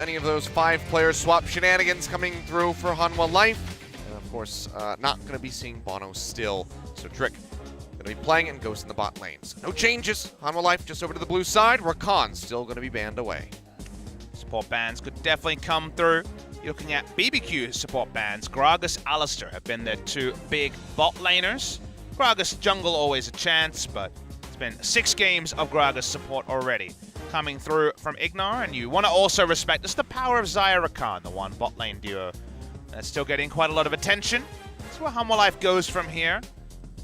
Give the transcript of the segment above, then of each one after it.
any of those 5-player swap shenanigans coming through for Hanwha Life. And of course, not going to be seeing Bono still. So Trick going to be playing and Ghost in the bot lanes. No changes. Hanwha Life just over to the blue side. Rakan still going to be banned away. Support bans could definitely come through. You're looking at bbq support bans. Gragas, Alistair have been their two big bot laners. Gragas jungle always a chance, but it's been 6 games of Gragas support already coming through from Ignar, and you want to also respect just the power of Xayah Rakan, the one bot lane duo that's still getting quite a lot of attention. That's where Hanwha Life goes from here.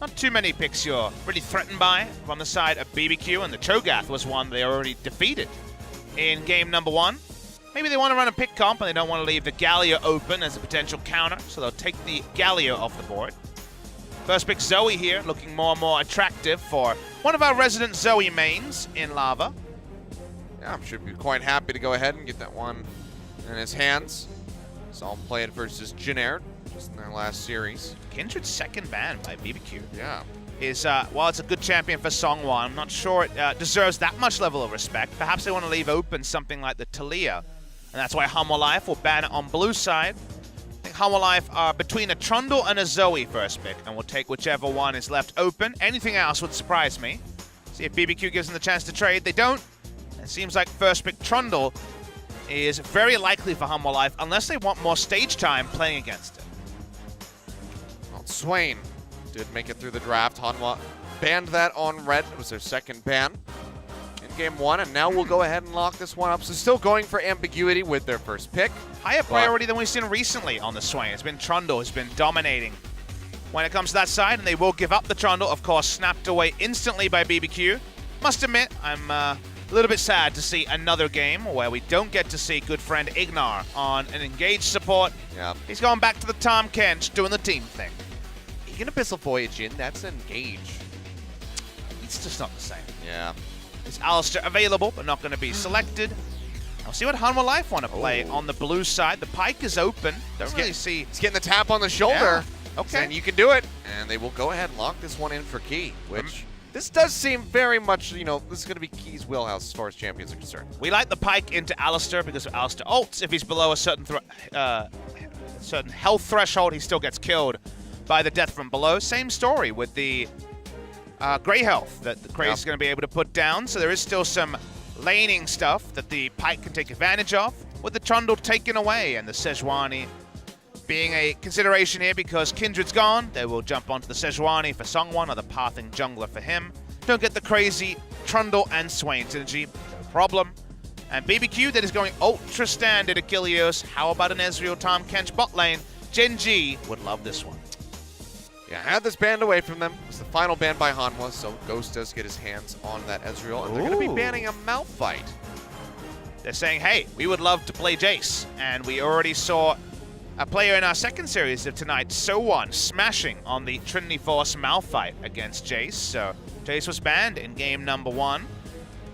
Not too many picks you're really threatened by from the side of bbq, and the Cho'Gath was one they already defeated in game number 1. Maybe they want to run a pick comp and they don't want to leave the Galio open as a potential counter, so they'll take the Galio off the board. First pick Zoe here, looking more and more attractive for one of our resident Zoe mains in Lava. Yeah, I'm sure he'd be quite happy to go ahead and get that one in his hands. Saw him play it versus Jinair just in their last series. Kindred's second ban by bbq. Yeah. Is, while it's a good champion for Songwon, I'm not sure it deserves that much level of respect. Perhaps they want to leave open something like the Talia, and that's why Hanwha Life will ban it on blue side. I think Hanwha Life are between a Trundle and a Zoe first pick, and will take whichever one is left open. Anything else would surprise me. See if bbq gives them the chance to trade. They don't. It seems like first pick Trundle is very likely for Hanwha Life, unless they want more stage time playing against it. Well, Swain did make it through the draft. Hanwha banned that on red. It was their second ban in game 1, and now we'll go ahead and lock this one up. So still going for ambiguity with their first pick. Higher priority than we've seen recently on the Swain. It's been Trundle who's been dominating when it comes to that side, and they will give up the Trundle, of course, snapped away instantly by bbq. Must admit, I'm a little bit sad to see another game where we don't get to see good friend Ignar on an engaged support. Yeah. He's going back to the Tom Kench doing the team thing. You can Abyssal Voyage in, that's engage. It's just not the same. Yeah. Is Alistair available, but not going to be selected? I'll see what Hanwha Life want to play on the blue side. The Pike is open. Don't really see. He's getting the tap on the shoulder. Yeah. Okay. And you can do it. And they will go ahead and lock this one in for Key, which this does seem very much, you know, this is going to be Key's wheelhouse as far as champions are concerned. We like the Pike into Alistair because of Alistair ults. If he's below a certain certain health threshold, he still gets killed by the death from below. Same story with the Grey health that the Grey is going to be able to put down. So there is still some laning stuff that the Pike can take advantage of, with the Trundle taken away and the Sejuani being a consideration here because Kindred's gone. They will jump onto the Sejuani for Songwon, or the pathing jungler for him. Don't get the crazy Trundle and Swain synergy, no problem. And bbq, that is going ultra standard Achilles. How about an Ezreal Tom Kench bot lane? Gen G would love this one. Yeah, had this banned away from them. It's the final ban by Hanwha, so Ghost does get his hands on that Ezreal, and they're going to be banning a Malphite. They're saying, hey, we would love to play Jace, and we already saw a player in our second series of tonight, So1, smashing on the Trinity Force Malphite against Jace, so Jace was banned in game number 1.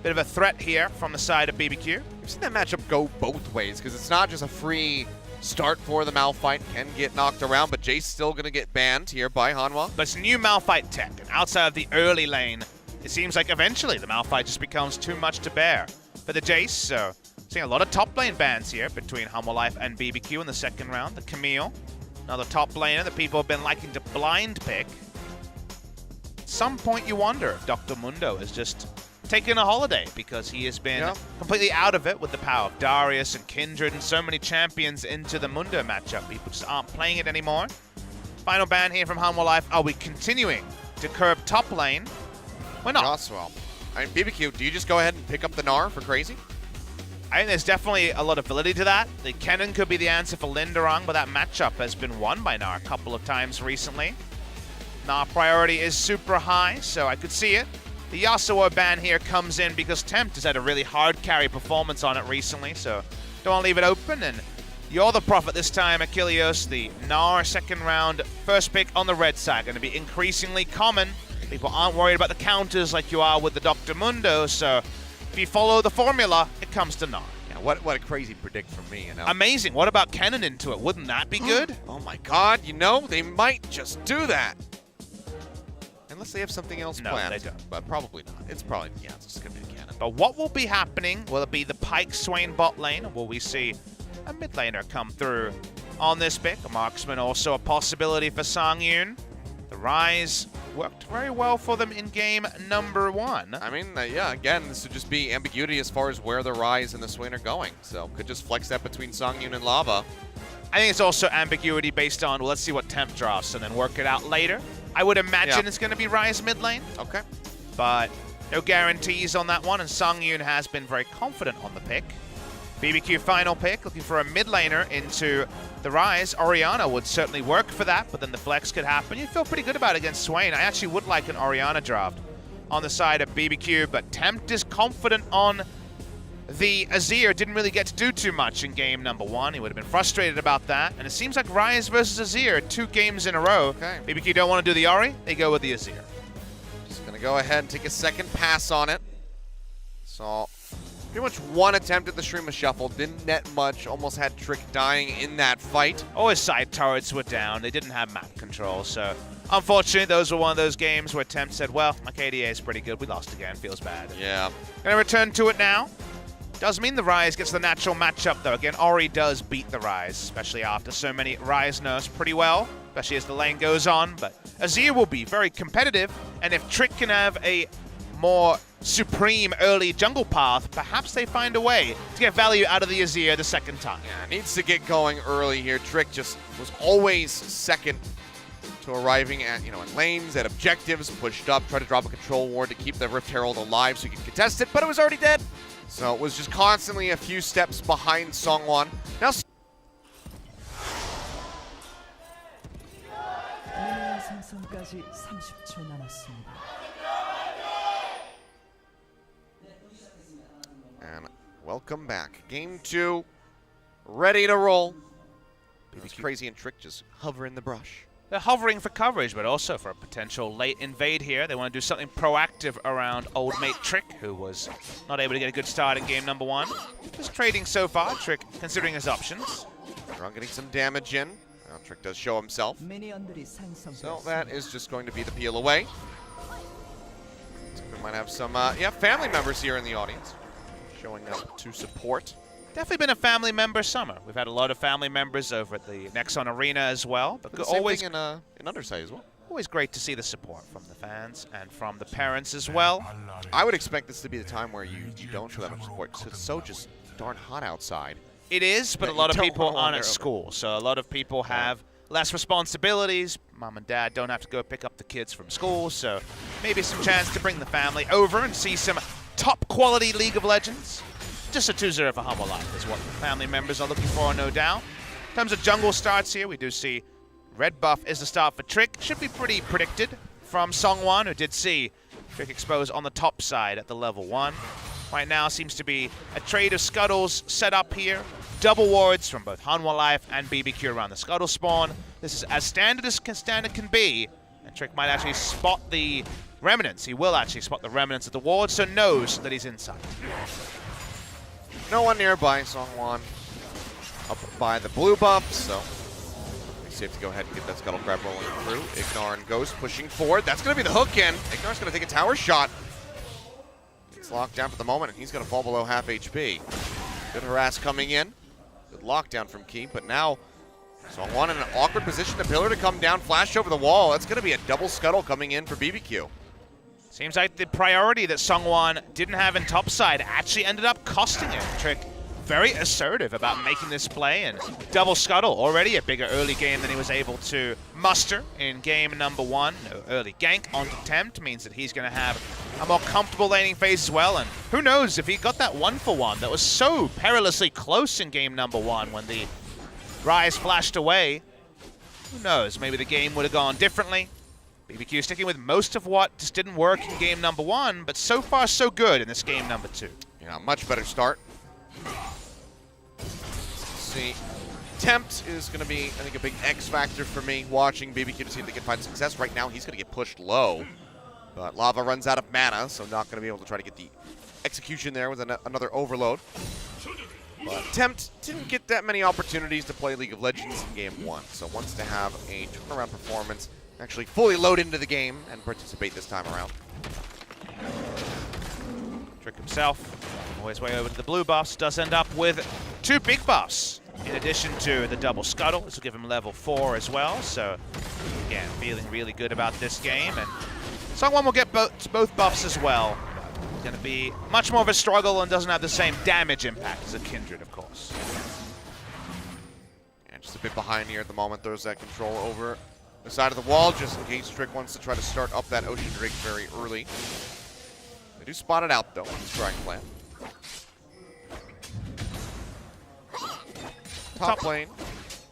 Bit of a threat here from the side of bbq. We've seen that matchup go both ways, because it's not just a free start for the Malphite, can get knocked around, but Jace still going to get banned here by Hanwha. But it's new Malphite tech, and outside of the early lane, it seems like eventually the Malphite just becomes too much to bear for the Jace, so seeing a lot of top lane bans here between Hanwha Life and bbq in the second round. The Camille, another top laner that people have been liking to blind pick. At some point you wonder if Dr. Mundo is just taking a holiday because he has been completely out of it with the power of Darius and Kindred and so many champions into the Mundo matchup. People just aren't playing it anymore. Final ban here from Hanwha Life. Are we continuing to curb top lane? We're not. Well, I mean, bbq, do you just go ahead and pick up the Gnar for crazy? I think there's definitely a lot of validity to that. The Kennen could be the answer for Linderung, but that matchup has been won by Gnar a couple of times recently. Gnar priority is super high, so I could see it. The Yasuo ban here comes in because Tempt has had a really hard carry performance on it recently, so don't want to leave it open. And you're the prophet this time, Achilles. The Gnar second round first pick on the red side going to be increasingly common. People aren't worried about the counters like you are with the Dr. Mundo, so if you follow the formula, it comes to Gnar. Yeah, what a crazy predict from me, you know. Amazing. What about Kennen into it? Wouldn't that be good? Oh my god, you know, they might just do that. Unless they have something else No, planned. they don't. But probably not. It's probably, yeah, it's just going to be the cannon. But what will be happening? Will it be the Pyke Swain bot lane, or will we see a mid laner come through on this pick? A marksman also a possibility for Songyun. The Rise worked very well for them in game number 1. I mean, yeah, again, this would just be ambiguity as far as where the Rise and the Swain are going. So could just flex that between Songyun and Lava. I think it's also ambiguity based on, well, let's see what temp drafts and then work it out later. I would imagine it's going to be Rise mid lane. Okay. But no guarantees on that one, and Songyun has been very confident on the pick. bbq final pick, looking for a mid laner into the Rise. Orianna would certainly work for that, but then the flex could happen. You'd feel pretty good about it against Swain. I actually would like an Orianna draft on the side of bbq, but Tempt is confident on the Azir. Didn't really get to do too much in game number 1. He would have been frustrated about that, and it seems like Rise versus Azir, 2 games in a row. Okay. bbq don't want to do the Ori, they go with the Azir. Just going to go ahead and take a second pass on it. So pretty much one attempt at the Stream of Shuffle. Didn't net much. Almost had Trick dying in that fight. All his side turrets were down. They didn't have map control, so unfortunately, those were one of those games where Tempt said, well, my KDA is pretty good. We lost again. Feels bad. Yeah. Gonna return to it now. Does mean the Rise gets the natural matchup, though. Again, Ori does beat the Rise, especially after so many Rise nerfs pretty well, especially as the lane goes on. But Azir will be very competitive, and if Trick can have a more supreme early jungle path, perhaps they find a way to get value out of the Azir the second time. Yeah, needs to get going early here. Trick just was always second to arriving at, in lanes, at objectives, pushed up, tried to drop a control ward to keep the Rift Herald alive so he could contest it, but it was already dead. So it was just constantly a few steps behind Songwon. Now 생성까지 30초 남았습니다. And welcome back. Game 2, ready to roll. It's Crazy and Trick just hover in the brush. They're hovering for coverage, but also for a potential late invade here. They want to do something proactive around old mate Trick, who was not able to get a good start in game number 1. Just trading so far, Trick considering his options. Strong getting some damage in. Now Trick does show himself. 미니언들이 So 생성되었습니다. that is just going to be the peel away. So we might have some family members here in the audience showing up to support. Definitely been a family member summer. We've had a lot of family members over at the Nexon Arena as well. But The same always, thing in Underside as well. always great to see the support from the fans and from the parents as well. I would expect this to be the time where you don't show that much support because it's so just darn hot outside. It is, but a that lot you of don't people wanna aren't wander at over. school, so a lot of people have less responsibilities. Mom and dad don't have to go pick up the kids from school, so maybe some chance to bring the family over and see some top quality League of Legends. Just a 2-0 for Hanwha Life is what the family members are looking for, no doubt. In terms of jungle starts here, we do see red buff is the start for Trick. Should be pretty predicted from Songwon, who did see Trick exposed on the top side at the level 1. Right now seems to be a trade of scuttles set up here. Double wards from both Hanwha Life and bbq around the scuttle spawn. This is as standard can be, and Trick might actually spot the remnants. He will actually spot the remnants of the ward, so knows that he's inside. No one nearby. Songwon up by the blue buff, so safe to go ahead and get that scuttle grab rolling through. Ignar and Ghost pushing forward. That's going to be the hook in. Ignar's going to take a tower shot. It's locked down for the moment, and he's going to fall below half HP. Good harass coming in. Good lockdown from Key, but now Songwon in an awkward position. The pillar to come down, flash over the wall. That's going to be a double scuttle coming in for bbq. Seems like the priority that Songwon didn't have in topside actually ended up costing him. Trick very assertive about making this play, and double scuttle, already a bigger early game than he was able to muster in game number 1. No early gank onto Tempt means that he's going to have a more comfortable laning phase as well, and who knows if he got that 1-for-1 that was so perilously close in game number 1 when the Rise flashed away. Who knows, maybe the game would have gone differently. bbq sticking with most of what just didn't work in game number 1, but so far so good in this game number 2. Yeah, much better start. Let's see. Tempt is going to be, I think, a big X factor for me, watching bbq to see if they can find success. Right now, he's going to get pushed low, but Lava runs out of mana, so not going to be able to try to get the execution there with another overload. But Tempt didn't get that many opportunities to play League of Legends in game 1, so wants to have a turnaround performance actually fully load into the game and participate this time around. Trick himself, on his way over to the blue buffs, does end up with 2 big buffs. In addition to the double scuttle, this will give him level 4 as well. So, again, feeling really good about this game. And Sungwon will get both buffs as well. It's going to be much more of a struggle and doesn't have the same damage impact as a Kindred, of course. Yeah, just a bit behind here at the moment. Throws that control over the side of the wall just in case Trick wants to try to start up that Ocean Drake very early. They do spot it out, though, on the strike plan. Top lane.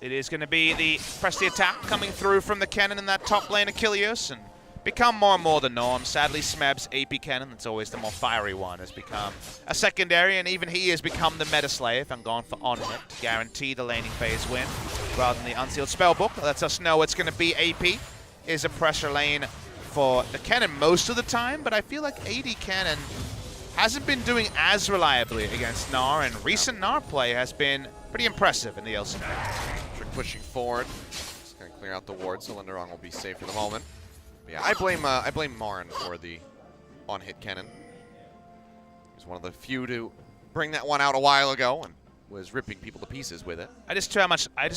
It is going to be the press the attack coming through from the cannon in that top lane Achilles and become more and more the norm. Sadly, Smeb's AP cannon, that's always the more fiery one, has become a secondary, and even he has become the meta slave and gone for on-hit to guarantee the laning phase win rather than the unsealed spellbook. That lets us know it's going to be AP is a pressure lane for the cannon most of the time, but I feel like AD cannon hasn't been doing as reliably against Gnar, and recent Gnar play has been pretty impressive in the LCK. Trick pushing forward. Just gonna clear out the ward, so Linderong will be safe for the moment. But yeah, I blame Marin for the on-hit cannon. He's one of the few to bring that one out a while ago and was ripping people to pieces with it. I just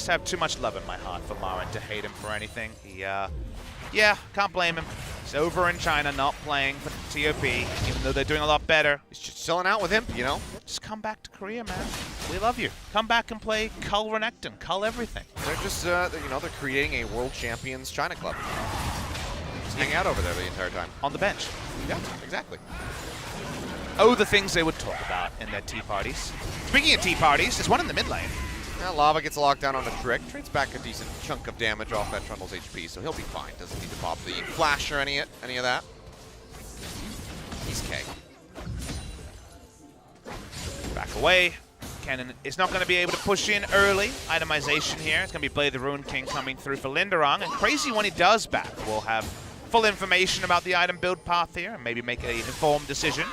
have too much love in my heart for Marin to hate him for anything. He, yeah, can't blame him. He's over in China, not playing for TOP, even though they're doing a lot better. He's just chilling out with him, you know? Just come back to Korea, man. We love you. Come back and play Cull Renekton, Cull everything. They're just, you know, they're creating a World Champions China club. Just hang out over there the entire time. On the bench. Yeah, exactly. Oh, the things they would talk about in their tea parties. Speaking of tea parties, there's one in the mid lane. Now Lava gets locked down on a Trick. Trades back a decent chunk of damage off that Trundle's HP, so he'll be fine. Doesn't need to pop the flash or any of that. He's K. Back away. Cannon is not going to be able to push in early. Itemization here. It's going to be Blade the Ruin King coming through for Linderong. And Crazy, when he does back, will have full information about the item build path here and maybe make an informed decision.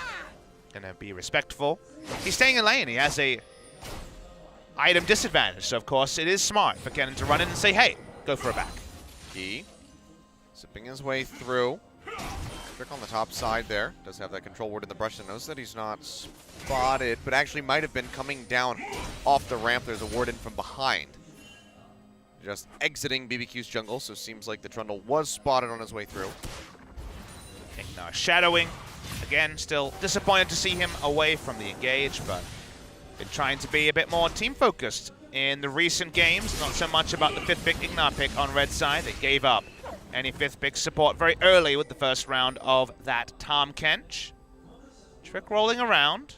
Going to be respectful. He's staying in lane. He has a item disadvantage, so of course it is smart for Cannon to run in and say, hey, go for a back. He zipping his way through. Trick on the top side there. Does have that control ward in the brush and knows that he's not spotted, but actually might have been coming down off the ramp. There's a ward in from behind. Just exiting bbq's jungle, so seems like the Trundle was spotted on his way through. Ignar shadowing. Again, still disappointed to see him away from the engage, but been trying to be a bit more team-focused in the recent games. Not so much about the 5th pick Ignar pick on red side. They gave up any 5th pick support very early with the first round of that Tahm Kench. Trick rolling around.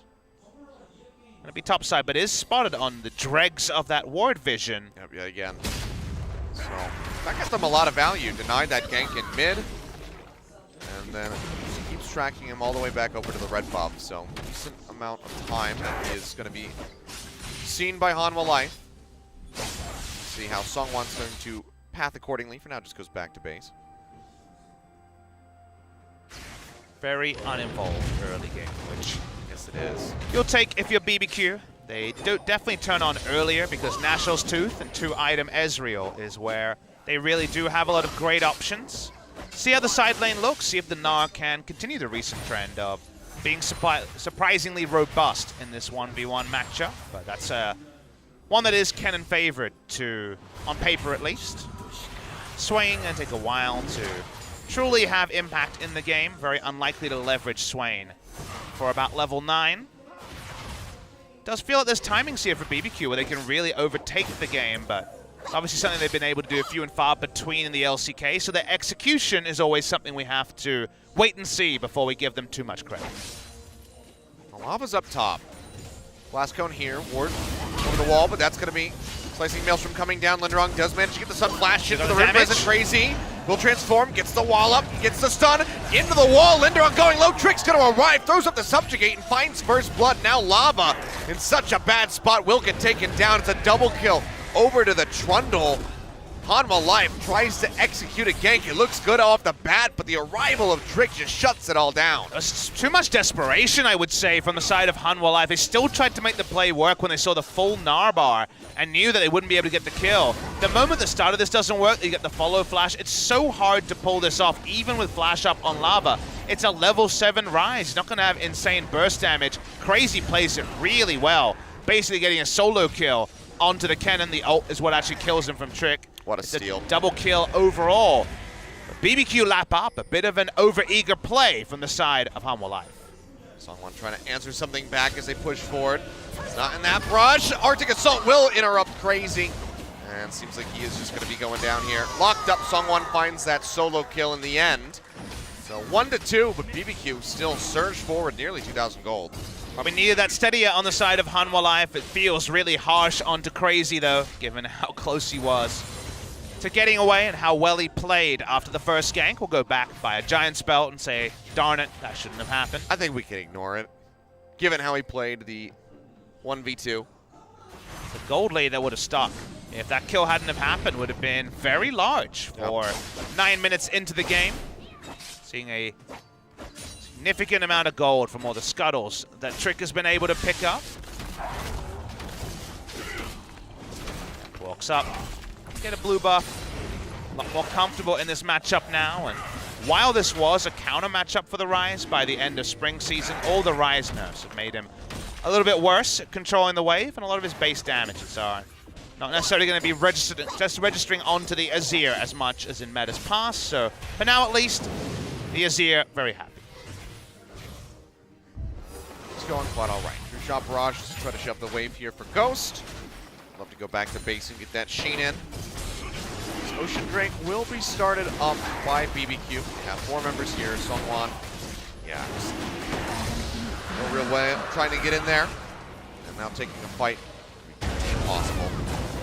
Gonna be top side, but is spotted on the dregs of that ward vision. Yep, yeah, again. So that gets them a lot of value. Denied that gank in mid. And then keeps tracking him all the way back over to the red buff. So decent amount of time that is going to be seen by Hanwha Life. See how Sungwon's going to path accordingly. For now, just goes back to base. Very uninvolved early game, which Yes, it is. you'll take if you're BBQ. They do definitely turn on earlier because Nashal's Tooth and 2-item Ezreal is where they really do have a lot of great options. See how the side lane looks, see if the Gnar can continue the recent trend of being surprisingly robust in this 1v1 matchup. But that's one that is Kennen favored to, on paper at least. Swain going to take a while to truly have impact in the game. Very unlikely to leverage Swain for about level 9. Does feel like there's timings here for BBQ where they can really overtake the game, but it's obviously something they've been able to do a few and far between in the LCK, so their execution is always something we have to wait and see before we give them too much credit. Well, Lava's up top. Blast cone here, ward over the wall, but that's going to be Slicing Maelstrom coming down. Linderong does manage to get the Sun Flash into the river as it's Crazy. Will transform, gets the wall up, gets the stun, into the wall. Linderong going low, Trick's going to arrive, throws up the Subjugate and finds first blood. Now Lava in such a bad spot will get taken down. It's a double kill over to the Trundle. Hanwha Life tries to execute a gank. It looks good off the bat, but the arrival of Trick just shuts it all down. It's too much desperation, I would say, from the side of Hanwha Life. They still tried to make the play work when they saw the full Gnar bar and knew that they wouldn't be able to get the kill. The moment the start of this doesn't work, you get the follow flash. It's so hard to pull this off, even with flash up on Lava. It's a level 7 Rise. He's not going to have insane burst damage. Crazy plays it really well, basically getting a solo kill onto the cannon. The ult is what actually kills him from Trick. What a steal. Double kill overall. But BBQ lap up, a bit of an over-eager play from the side of Hanwha Life. Songwon trying to answer something back as they push forward. It's not in that brush. Arctic Assault will interrupt Crazy. And seems like he is just going to be going down here. Locked up, Songwon finds that solo kill in the end. So 1-2, but BBQ still surged forward nearly 2,000 gold. Probably needed that steadier on the side of Hanwha Life. It feels really harsh onto Crazy though, given how close he was to getting away and how well he played after the first gank. We'll go back by a Giant's Belt and say, darn it, that shouldn't have happened. I think we can ignore it, given how he played the 1v2. The gold lead that would have stuck, if that kill hadn't have happened, would have been very large for 9 minutes into the game. Seeing a significant amount of gold from all the scuttles that Trick has been able to pick up. Walks up, get a blue buff. A lot more comfortable in this matchup now. And while this was a counter matchup for the Rise, by the end of spring season, all the Rise nerfs have made him a little bit worse at controlling the wave, and a lot of his base damages are not necessarily going to be registering onto the Azir as much as in Meta's past. So for now at least, the Azir very happy. It's going quite all right. Through shot barrage just to try to shove the wave here for Ghost. Love to go back to base and get that Sheen in. This Ocean Drake will be started up by BBQ. We have 4 members here. Songwon, yeah, no real way trying to get in there. And now taking a fight. Impossible.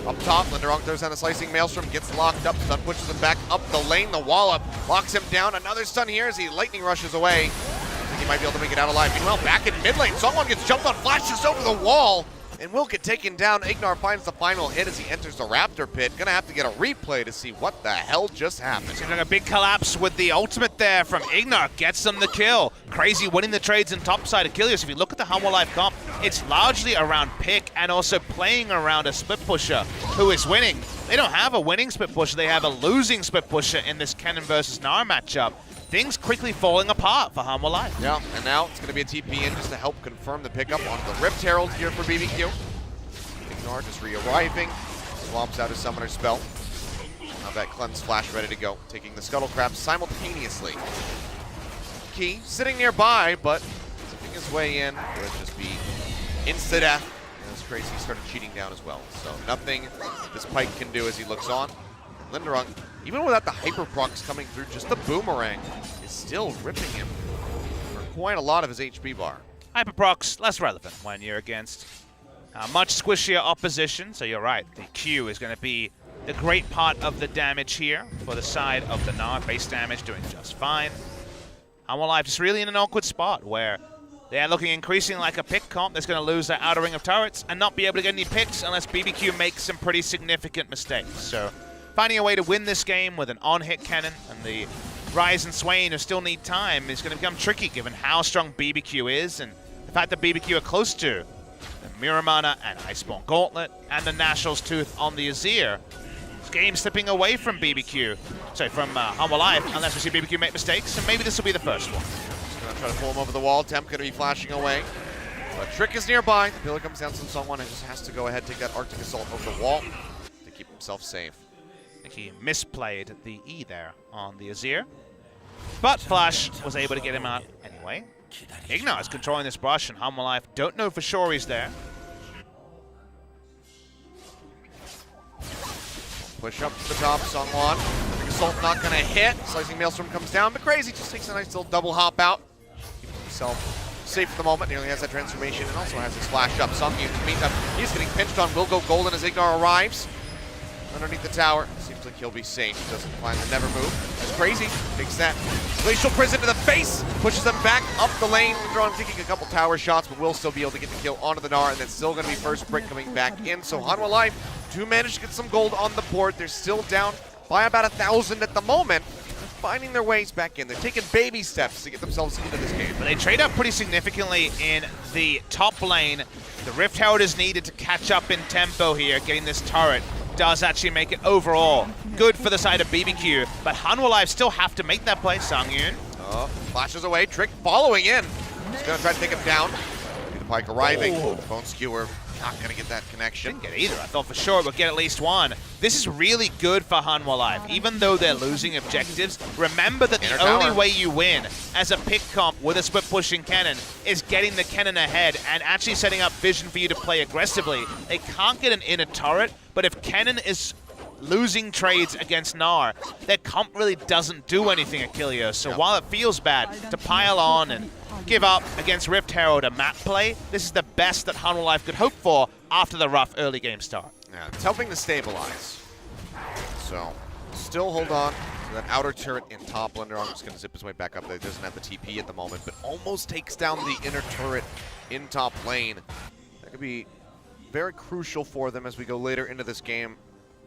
Up top, Linderong throws down a slicing Maelstrom, gets locked up, stun pushes him back up the lane. The wallop locks him down. Another stun here as he lightning rushes away. I think he might be able to make it out alive. Meanwhile, back in mid lane, someone gets jumped on, flashes over the wall, and will get taken down. Ignar finds the final hit as he enters the Raptor pit. Gonna have to get a replay to see what the hell just happened. Seems like a big collapse with the ultimate there from Ignar. Gets them the kill. Crazy winning the trades in topside Achilles. If you look at the Hanwha Life comp, it's largely around pick and also playing around a split pusher who is winning. They don't have a winning split pusher. They have a losing split pusher in this Kennen versus Gnar matchup. Things quickly falling apart for Hanwha Life. Yeah, and now it's going to be a TP in just to help confirm the pickup on the Rift Herald here for BBQ. Ignar just re-arriving, swamps out his Summoner spell. Now that Cleanse Flash ready to go, taking the Scuttle Crab simultaneously. Key sitting nearby, but zipping his way in would just be insta-death. As Crazy started cheating down as well. So nothing this Pike can do as he looks on. Linderung, even without the hyper procs coming through, just the boomerang is still ripping him for quite a lot of his HP bar. Hyper procs, less relevant when you're against much squishier opposition. So you're right, the Q is going to be the great part of the damage here for the side of the Gnar. Base damage doing just fine. Hanwha Life just really in an awkward spot where they're looking increasingly like a pick comp that's going to lose their outer ring of turrets and not be able to get any picks unless BBQ makes some pretty significant mistakes. So finding a way to win this game with an on-hit cannon and the Rise and Swain who still need time is going to become tricky given how strong BBQ is and the fact that BBQ are close to the Miramana and Iceborne Gauntlet and the National's Tooth on the Azir. This game slipping away from BBQ, sorry, from Hanwha Life, unless we see BBQ make mistakes, and maybe this will be the first one. Just gonna try to pull him over the wall. Temp gonna be flashing away. But Trick is nearby. The pillar comes down from someone and just has to go ahead and take that Arctic Assault over the wall to keep himself safe. I think he misplayed the E there on the Azir. But Flash was able to get him out anyway. Ignar is controlling this brush, and Hanwha Life don't know for sure he's there. Push up to the top, Songwon. Arctic Assault not gonna hit. Slicing Maelstrom comes down, but Crazy just takes a nice little double hop out. Keeping himself safe for the moment. Nearly has that transformation and also has his flash up. Songyu, in the meantime, he's getting pinched on. Will go golden as Ignar arrives underneath the tower. Seems like he'll be safe. He doesn't plan to never move. That's Crazy. Takes that Glacial Prison to the face. Pushes them back up the lane. Linderong taking a couple tower shots, but will still be able to get the kill onto the Gnar. And that's still going to be first brick coming back in. So Hanwha Life do manage to get some gold on the board. They're still down by about 1,000 at the moment. They're finding their ways back in. They're taking baby steps to get themselves into this game. But they trade up pretty significantly in the top lane The Rift Herald is needed to catch up in tempo here. Getting this turret does actually make it overall good for the side of bbq, but Hanwha Life still have to make that play. Sangyun. Oh, flashes away. Trick following in. He's going to try to take him down. The Pike arriving. Bone Skewer not going to get that connection. Didn't get either. I thought for sure it would get at least one. This is really good for Hanwha Life. Even though they're losing objectives, remember that the only way you win as a pick comp with a split pushing cannon is getting the cannon ahead and actually setting up vision for you to play aggressively. They can't get an inner turret, but if cannon is losing trades against Gnar, their comp really doesn't do anything, Achilles. So while it feels bad to pile on and give up against Rift Herald a map play, this is the best that Hanwha Life could hope for after the rough early game start. Yeah, it's helping to stabilize. So, still hold on to that outer turret in top. Linderong just going to zip his way back up there. He doesn't have the TP at the moment, but almost takes down the inner turret in top lane. That could be very crucial for them as we go later into this game,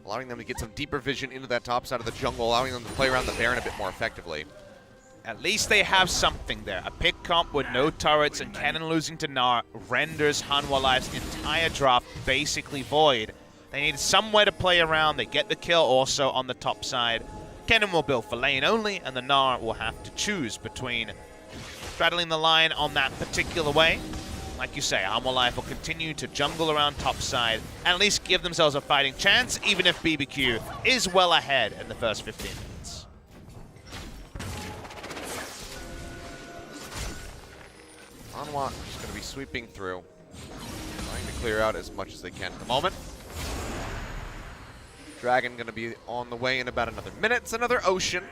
allowing them to get some deeper vision into that top side of the jungle, allowing them to play around the Baron a bit more effectively. At least they have something there. A pick comp with no turrets and cannon losing to Gnar renders Hanwha Life's entire draft basically void. They need somewhere to play around. They get the kill also on the top side. Cannon will build for lane only, and the Gnar will have to choose between straddling the line on that particular way. Like you say, Hanwha Life will continue to jungle around top side and at least give themselves a fighting chance, even if bbq is well ahead in the first 15 minutes. Hanwha is going to be sweeping through, trying to clear out as much as they can at the moment. Dragon going to be on the way in about another minute. It's another Ocean.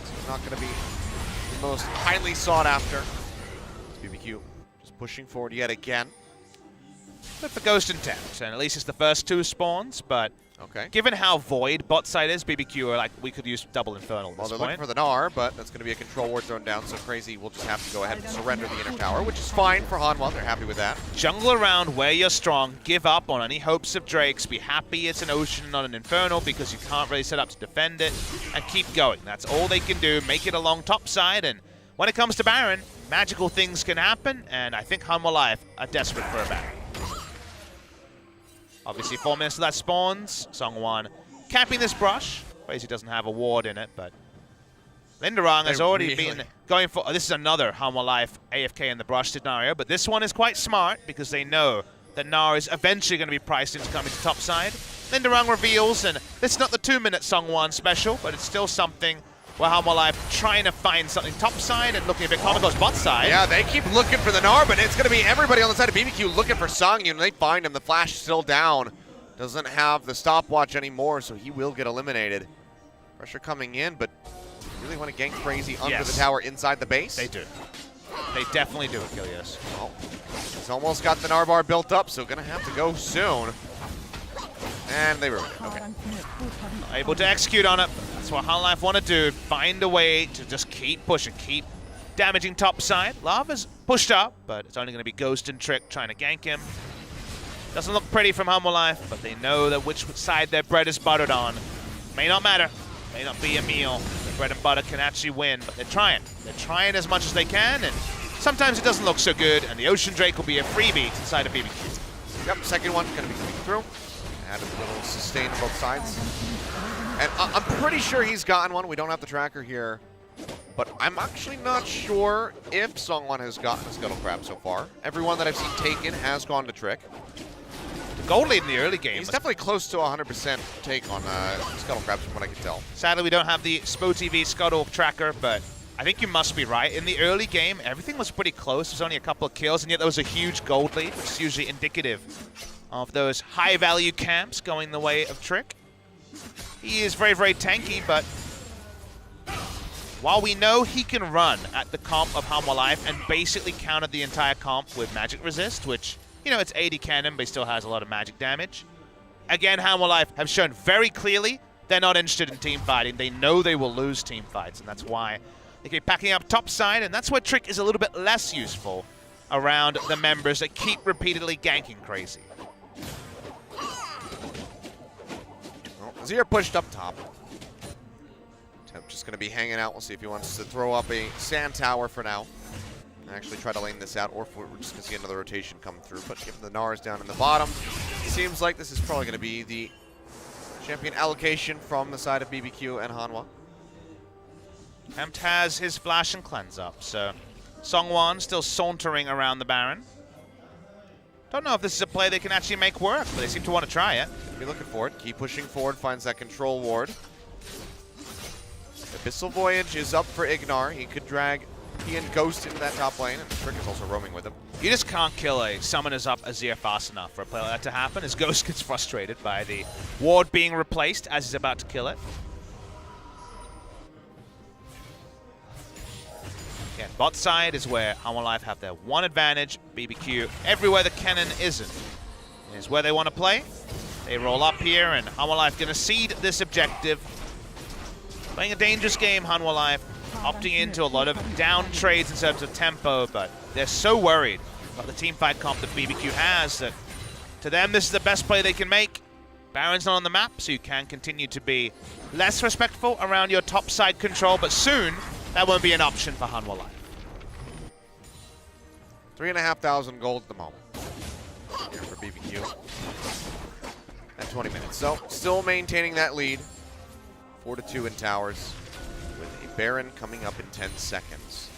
So not going to be the most highly sought after. bbq just pushing forward yet again. But the Ghost Intent, and at least it's the first two spawns, but okay. Given how void bot side is, bbq are like, we could use double Infernal at Well, this they're point. looking for the Gnar, but that's going to be a control ward thrown down, so Crazy will just have to go ahead and surrender the inner tower, which is fine for Hanwha. They're happy with that. Jungle around where you're strong, give up on any hopes of Drakes, be happy it's an Ocean, not an Infernal, because you can't really set up to defend it, and keep going. That's all they can do, make it along top side, and when it comes to Baron, magical things can happen, and I think Hanwha Life are desperate for a Baron. Obviously 4 minutes till that spawns, Songwon capping this brush. Crazy doesn't have a ward in it, but Linderong has already been going for... this is another Hanwha Life AFK in the brush scenario, but this one is quite smart because they know that Gnar is eventually going to be priced into coming to top side. Linderong reveals, and this is not the 2-minute Songwon special, but it's still something where Hanwha Life trying to find something top side and looking a bit comical bot side. Yeah, they keep looking for the Gnar, but it's going to be everybody on the side of bbq looking for Sangyun, and they find him. The flash is still down. Doesn't have the stopwatch anymore, so he will get eliminated. Pressure coming in, but really want to gank Crazy under the tower inside the base? They do. They definitely do, Achilles. Well, he's almost got the Gnar bar built up, so going to have to go soon. And they ruined it. Okay. Not able to execute on it. That's what Hanwha Life want to do. Find a way to just keep pushing, keep damaging top side. Lava's pushed up, but it's only going to be Ghost and Trick trying to gank him. Doesn't look pretty from Hanwha Life, but they know that which side their bread is buttered on. May not matter. May not be a meal. The bread and butter can actually win, but they're trying. They're trying as much as they can, and sometimes it doesn't look so good, and the Ocean Drake will be a freebie inside of bbq. Yep, second one going to be coming through. Added a little sustain on both sides. And I'm pretty sure he's gotten one. We don't have the tracker here. But I'm actually not sure if Songwon has gotten a Scuttle Crab so far. Everyone that I've seen taken has gone to Trick. The gold lead in the early game. He's definitely close to 100% take on Scuttle Crabs from what I can tell. Sadly, we don't have the SpoTV Scuttle tracker, but I think you must be right. In the early game, everything was pretty close. There's only a couple of kills, and yet there was a huge gold lead, which is usually indicative of those high-value camps going the way of Trick. He is very, very tanky, but while we know he can run at the comp of Hanwha Life and basically counter the entire comp with magic resist, which, you know, it's 80 cannon, but he still has a lot of magic damage. Again, Hanwha Life have shown very clearly they're not interested in team fighting. They know they will lose team fights, and that's why they keep packing up top side, and that's where Trick is a little bit less useful around the members that keep repeatedly ganking Crazy. Well, Azir pushed up top. Temp just going to be hanging out. We'll see if he wants to throw up a sand tower for now. actually try to lane this out, or if we're just going to see another rotation come through. But given the Gnars down in the bottom, it seems like this is probably going to be the champion allocation from the side of bbq and Hanwha. Tempt has his flash and cleanse up, so Songwon still sauntering around the Baron. Don't know if this is a play they can actually make work, but they seem to want to try it. Be looking for it. Keep pushing forward, finds that control ward. Abyssal Voyage is up for Ignar. He could drag he and Ghost into that top lane, and Trick is also roaming with him. You just can't kill a Summoners Up Azir fast enough for a play like that to happen, as Ghost gets frustrated by the ward being replaced as he's about to kill it. Again, bot side is where Hanwha Life have their one advantage. bbq, everywhere the cannon isn't, is where they want to play. They roll up here, and Hanwha Life going to cede this objective. Playing a dangerous game, Hanwha Life, opting into a lot of down trades in terms of tempo, but they're so worried about the teamfight comp that bbq has that to them this is the best play they can make. Baron's not on the map, so you can continue to be less respectful around your top side control, but soon that won't be an option for Hanwha Life. 3,500 gold at the moment here for bbq at 20 minutes. So still maintaining that lead, 4-2 in towers, with a Baron coming up in 10 seconds.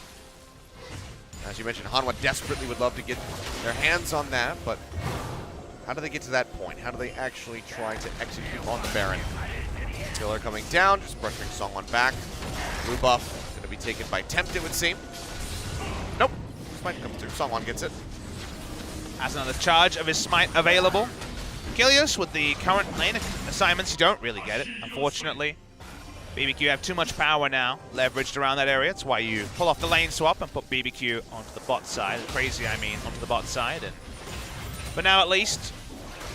As you mentioned, Hanwha desperately would love to get their hands on that, but how do they get to that point? How do they actually try to execute on the Baron? Killer coming down, just pressuring Songwon back. Blue buff going to be taken by Tempt, it would seem. Nope, Smite comes through, Songwon gets it. Has another charge of his Smite available. Kilios with the current lane assignments, you don't really get it, unfortunately. bbq have too much power now, leveraged around that area. That's why you pull off the lane swap and put bbq onto the bot side. Crazy, I mean, onto the bot side. And but now at least,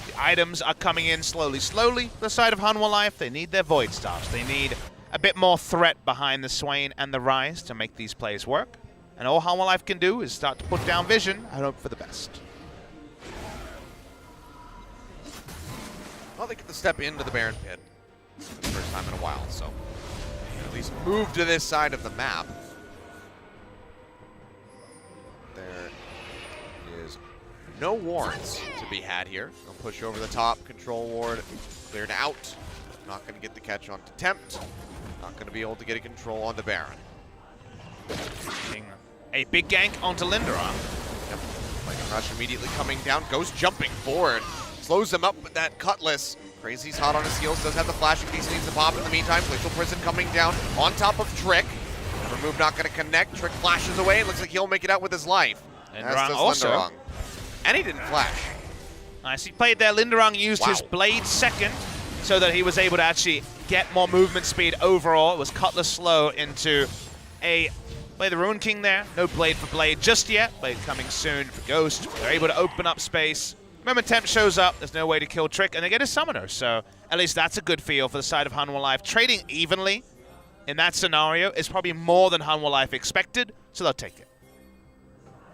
the items are coming in slowly. Slowly, the side of Hanwha Life, they need their Void Staffs. They need a bit more threat behind the Swain and the Rise to make these plays work. And all Hanwha Life can do is start to put down vision and hope for the best. Well, they get to step into the Baron pit for the first time in a while, so at least move to this side of the map. There is no wards to be had here. They'll push over the top, control ward cleared out. Not going to get the catch onto Tempt. Not going to be able to get a control on the Baron. A big gank onto Linderoth. Yep. Lightning Rush immediately coming down. Ghost jumping forward. Slows him up with that Cutlass. Crazy's hot on his heels. Does have the flash in case he needs to pop in the meantime. Glacial Prison coming down on top of Trick. Never move not going to connect. Trick flashes away. Looks like he'll make it out with his life. Linderong also. And he didn't flash. Nice. He played there. Linderong used his Blade second so that he was able to actually get more movement speed overall. It was Cutlass slow into a play the Ruin King there. No Blade for Blade just yet. Blade coming soon for Ghost. They're able to open up space. Remember, Tempt shows up, there's no way to kill Trick, and they get a Summoner, so at least that's a good feel for the side of Hanwha Life. Trading evenly in that scenario is probably more than Hanwha Life expected, so they'll take it.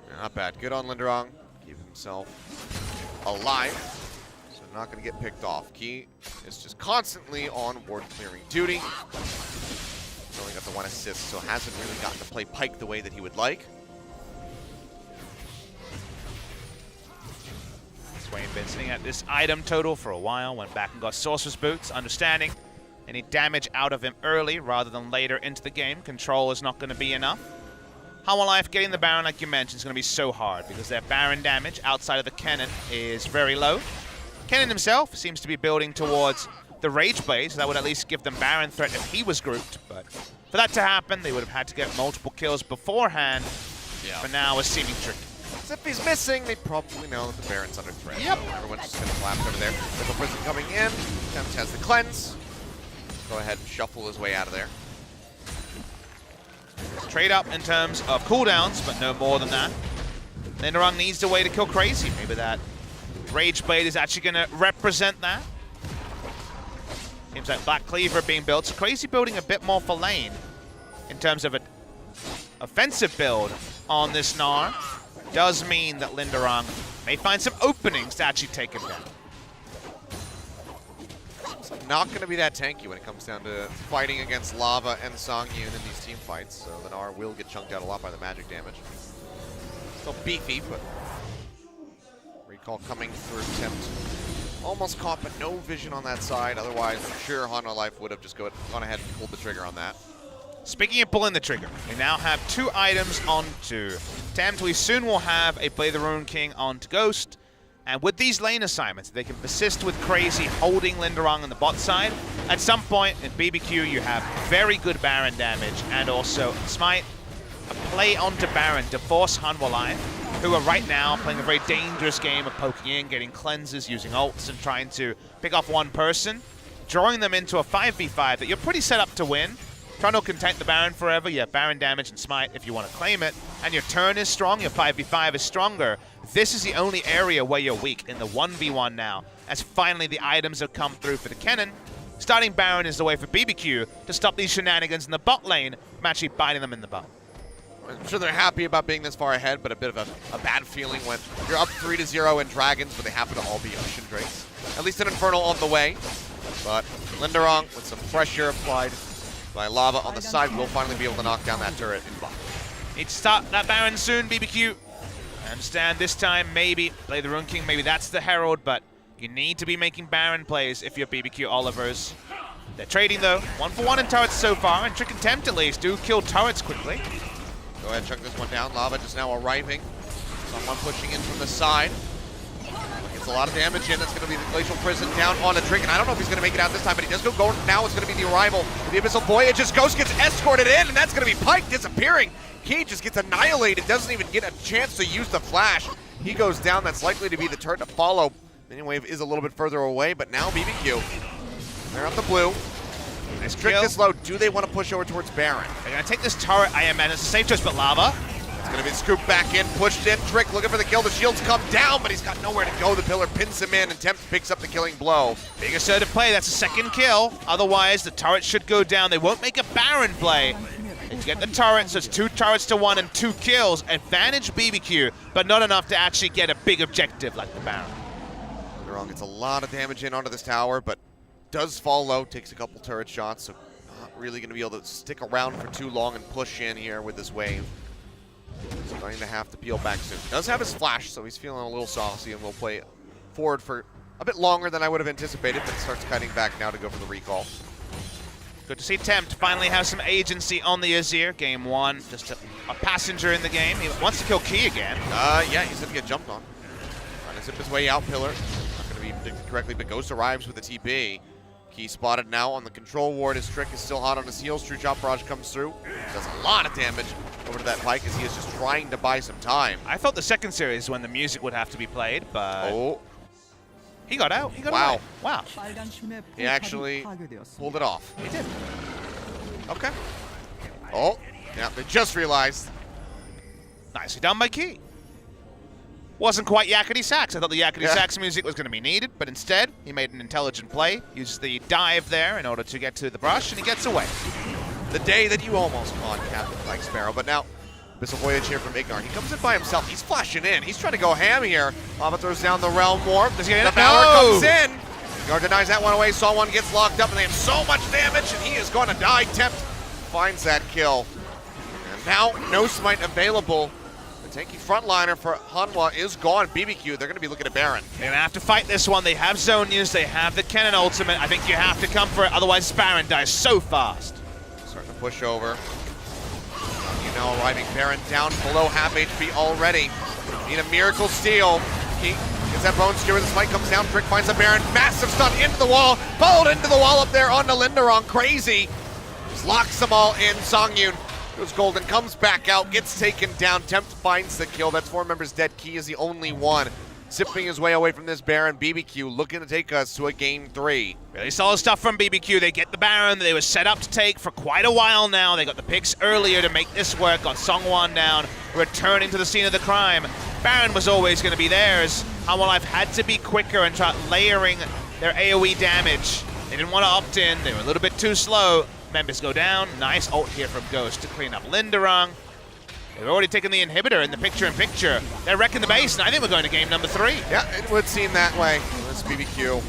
Yeah, not bad. Good on Linderong. Keep himself alive, so not going to get picked off. Key is just constantly on ward clearing duty. He's only got the 1 assist, so hasn't really gotten to play Pyke the way that he would like. Swain been sitting at this item total for a while, went back and got Sorcerer's Boots, understanding any damage out of him early rather than later into the game. Control is not going to be enough. Hanwha Life getting the Baron, like you mentioned, is going to be so hard because their Baron damage outside of the cannon is very low. Cannon himself seems to be building towards the Rage Blade, so that would at least give them Baron threat if he was grouped, but for that to happen, they would have had to get multiple kills beforehand. Yeah. For now, it's seeming tricky. If he's missing, they probably know that the Baron's under threat. Yep. So everyone's just going to collapse over there. Little Prison coming in. Tempt has the cleanse. Go ahead and shuffle his way out of there. Trade up in terms of cooldowns, but no more than that. Linderong needs a way to kill Crazy. Maybe that Rage Blade is actually going to represent that. Seems like Black Cleaver being built. So Crazy building a bit more for lane in terms of an offensive build on this Gnar. Does mean that Linderong may find some openings to actually take him down. So not going to be that tanky when it comes down to fighting against Lava and Songyun in these team fights. So the Gnar will get chunked out a lot by the magic damage. Still beefy, but recall coming through. Tempt almost caught, but no vision on that side. Otherwise, I'm sure Hanwha Life would have just gone ahead and pulled the trigger on that. Speaking of pulling the trigger, we now have 2 items onto Tempt. We soon will have a Play the Rune King onto Ghost. And with these lane assignments, they can persist with Crazy holding Linderong on the bot side. At some point in BBQ, you have very good Baron damage and also Smite. A play onto Baron to force Hanwha Life, who are right now playing a very dangerous game of poking in, getting cleanses, using ults, and trying to pick off one person, drawing them into a 5v5 that you're pretty set up to win. Trying to contain the Baron forever. You have Baron damage and Smite if you want to claim it. And your turn is strong, your 5v5 is stronger. This is the only area where you're weak in the 1v1 now, as finally the items have come through for the Kennen. Starting Baron is the way for BBQ to stop these shenanigans in the bot lane from actually biting them in the butt. I'm sure they're happy about being this far ahead, but a bit of a bad feeling when you're up 3-0 in Dragons, but they happen to all be Ocean Drakes. At least an Infernal on the way. But Linderong, with some pressure applied by Lava on the side, will finally be able to knock down that turret in bot. Need to start that Baron soon, BBQ. I understand this time, maybe play the Rune King, maybe that's the Herald, but you need to be making Baron plays if you're BBQ Olivers. They're trading though, 1-for-1 in turrets so far, and Trick and Tempt at least do kill turrets quickly. Go ahead, chunk this one down. Lava just now arriving. Someone pushing in from the side. Gets a lot of damage in. That's going to be the Glacial Prison down on a Trick, and I don't know if he's going to make it out this time, but he does go now. It's going to be the arrival of the Abyssal Voyages. Ghost gets escorted in, and that's going to be Pike disappearing. Key just gets annihilated, doesn't even get a chance to use the flash. He goes down. That's likely to be the turn to follow. Minion is a little bit further away, but now BBQ. They're on the blue. Nice Trick this low. Do they want to push over towards Baron? They're going to take this turret, I am, and it's a safe choice, but Lava. It's going to be scooped back in, pushed in. Trick looking for the kill. The shields come down, but he's got nowhere to go. The pillar pins him in, and Tempt picks up the killing blow. Big assertive play. That's a second kill. Otherwise, the turret should go down. They won't make a Baron play. They get the turret, so it's 2 turrets to 1 and 2 kills. Advantage BBQ, but not enough to actually get a big objective like the Baron. Linderong gets a lot of damage in onto this tower, but does fall low, takes a couple turret shots, so not really going to be able to stick around for too long and push in here with this wave. He's going to have to peel back soon. He does have his flash, so he's feeling a little saucy and will play forward for a bit longer than I would have anticipated, but starts cutting back now to go for the recall. Good to see Tempt finally have some agency on the Azir. Game 1, just a passenger in the game. He wants to kill Key again. Yeah, he's going to get jumped on. Trying to zip his way out, Pillar. Not going to be predicted correctly, but Ghost arrives with a TP. Key spotted now on the control ward. His Trick is still hot on his heels. True Chop Barrage comes through. Does a lot of damage over to that Pike as he is just trying to buy some time. I thought the second series when the music would have to be played, but he got out. He got wow. away. Wow. He actually pulled it off. He did. Okay. Oh, yeah, they just realized. Nicely done by Key. Wasn't quite Yakety Sax. I thought the Yakety Sax music was going to be needed, but instead, he made an intelligent play, uses the dive there in order to get to the brush, and he gets away. The day that you almost caught Captain Pike Sparrow, but now, Abyssal Voyage here from Ignar. He comes in by himself. He's flashing in. He's trying to go ham here. Lava throws down the Realm Warp. The power comes in. Ignar denies that one away. Saw one gets locked up, and they have so much damage, and he is going to die. Tempt finds that kill. And now, no Smite available. Tanky frontliner for Hanwha is gone. BBQ, they're going to be looking at Baron. They're going to have to fight this one. They have Zonias, they have the Kennen ultimate. I think you have to come for it, otherwise Baron dies so fast. Starting to push over. You know, arriving Baron down below half HP already. Need a miracle steal. He gets that bone skewer. The Smite comes down. Trick finds a Baron. Massive stun into the wall. Followed into the wall up there onto Linderong. Crazy. Just locks them all in. Songyun goes golden, comes back out, gets taken down. Tempt finds the kill. That's 4 members dead. Key is the only one. Zipping his way away from this Baron. BBQ looking to take us to a game 3. Really solid stuff from BBQ. They get the Baron that they were set up to take for quite a while now. They got the picks earlier to make this work. Got Songwan down, returning to the scene of the crime. Baron was always going to be theirs. Hanwha Life had to be quicker and try layering their AoE damage. They didn't want to opt in. They were a little bit too slow. Members go down. Nice ult here from Ghost to clean up Linderong. They've already taken the inhibitor in the picture-in-picture. They're wrecking the base, and I think we're going to game number 3. Yeah, it would seem that way. This BBQ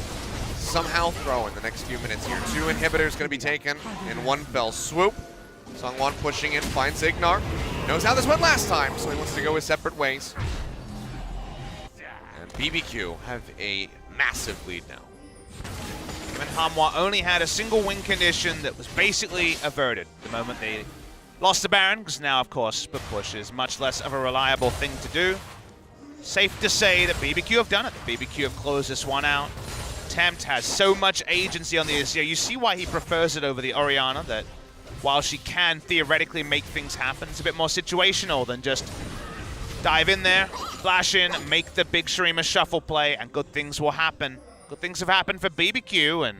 somehow throw in the next few minutes here. 2 inhibitors going to be taken in one fell swoop. Songwan pushing in, finds Ignar. Knows how this went last time, so he wants to go his separate ways. And bbq have a massive lead now. And Hanwha only had a single win condition that was basically averted the moment they lost the Baron, because now, of course, split push is much less of a reliable thing to do. Safe to say that bbq have done it. bbq have closed this one out. Tempt has so much agency on the Azir. You see why he prefers it over the Orianna, that while she can theoretically make things happen, it's a bit more situational than just dive in there, flash in, make the big Shurima shuffle play, and good things will happen. Good things have happened for bbq and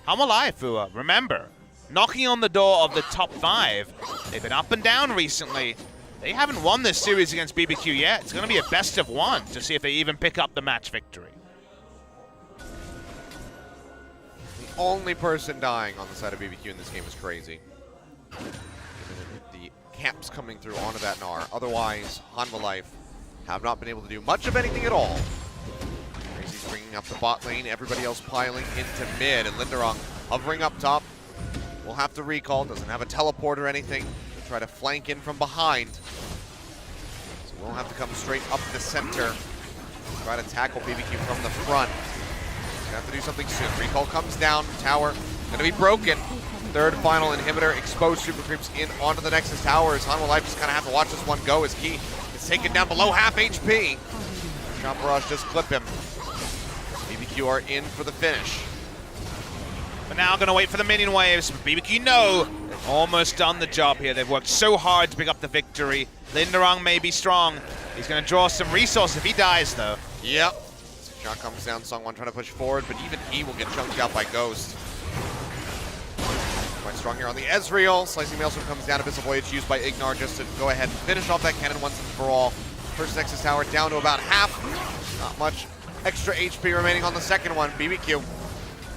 Hanwha Life, who remember, knocking on the door of the top 5. They've been up and down recently. They haven't won this series against bbq yet. It's going to be a best of 1 to see if they even pick up the match victory. The only person dying on the side of bbq in this game is Crazy. The camps coming through onto that Gnar. Otherwise, Hanwha Life have not been able to do much of anything at all. Crazy's bringing up the bot lane, everybody else piling into mid, and Linderong hovering up top. Will have to recall, doesn't have a teleport or anything to try to flank in from behind. So we'll have to come straight up the center, try to tackle bbq from the front. Gonna have to do something soon. Recall comes down, tower gonna be broken. Third final inhibitor, exposed super creeps in onto the Nexus tower as Hanwha Life just kind of have to watch this one go as Key is taken down below half HP. Shot Barrage does clip him. bbq are in for the finish. But now going to wait for the minion waves. bbq know they've almost done the job here. They've worked so hard to pick up the victory. Linderong may be strong. He's going to draw some resources if he dies, though. Yep. Shot comes down, Songwon trying to push forward, but even he will get chunked out by Ghost. Quite strong here on the Ezreal. Slicing Maelstrom comes down. Abyssal Voyage used by Ignar just to go ahead and finish off that cannon once and for all. First Nexus Tower down to about half. Not much extra HP remaining on the second one. bbq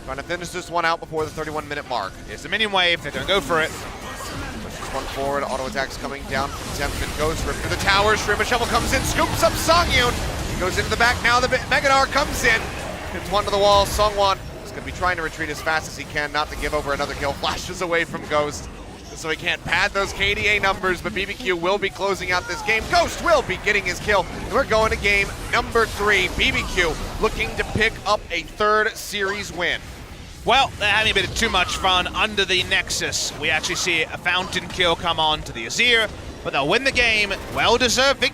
trying to finish this one out before the 31-minute mark. It's the minion wave. They're going to go for it. Push this one forward. Auto attacks coming down from Tempt and Ghost. Rip through the tower. Shurima Shovel comes in. Scoops up Songyun. He goes into the back now. The Megadar comes in. Hits one to the wall. Songwon is going to be trying to retreat as fast as he can, not to give over another kill. Flashes away from Ghost, so he can't pad those KDA numbers, but bbq will be closing out this game. Ghost will be getting his kill, and we're going to game number 3. bbq looking to pick up a third series win. Well, they're having a bit of too much fun under the Nexus. We actually see a fountain kill come on to the Azir, but they'll win the game. Well-deserved victory.